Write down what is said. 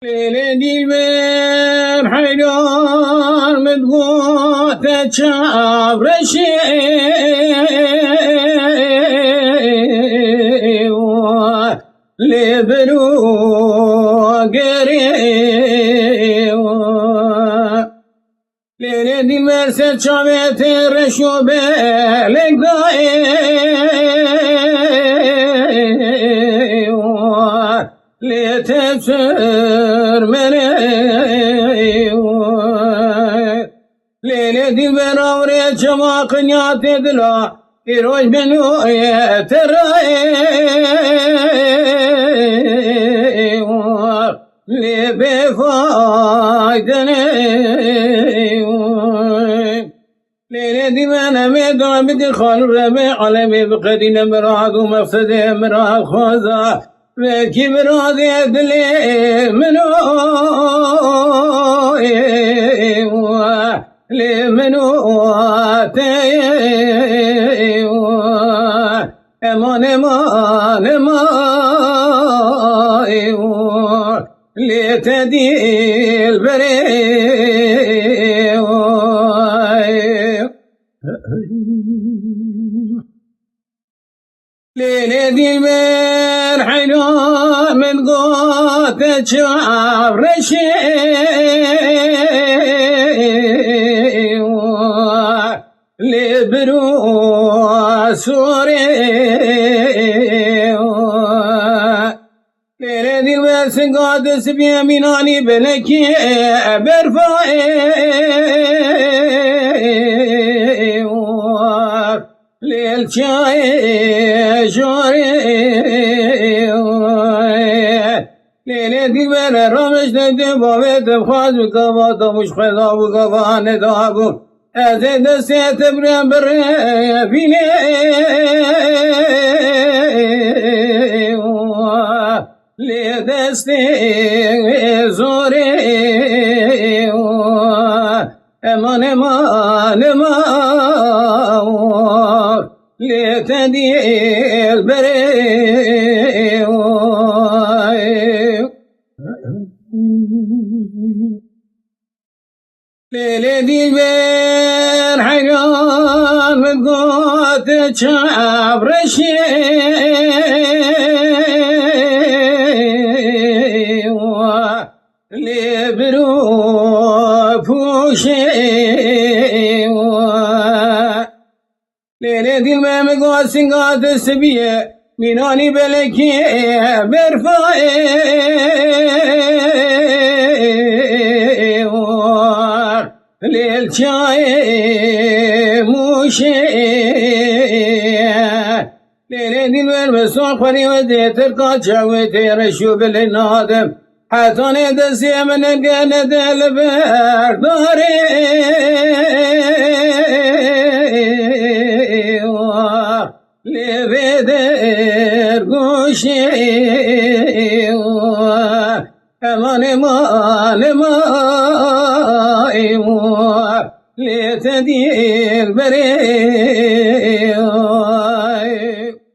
ليلي بين حيدر مدغوثة شعب رشيوة لبلو قريوة ليلي دي مرسل شعبت الرشوبة لقضايوة لتبصر منيوة ليلي دي براوري شماق نيات دلا يروج بنو يتريوة لبفايدنيوة ليلي دي من ميدو بدي خالو ربيع علمي بقدين مراد ومفسده مراد خوزا بكي مراد يدلي منو لمنو تيوة امان امان امان لتديل بريوة ليلي دي من حينو من قوة شعب رشيوة لبرو سوريوة ليلي دي بس قادس بيميناني بلكي برفايوة للشاي شوريوة ليلي دي بين الرمش ندبو بيتبخاز بكبات مش خذا بكبان دابو أزيد السيت برين برين لدستي زوريوة امان امان امان لتديل بريوة ليلي دي بين حيران من قوة شعب رشيوة لبرو فوشيوة ليلي دي بين قوة سنقات السبية ميناني بلكي برفايوة للشاي موشية ليلي دي بالمسوق فري وديت القاتشة وتيرشو بالنادم حتوني دسي من الجنة البرداري لبدر قوشيوة امان امان امان لتدير بريوة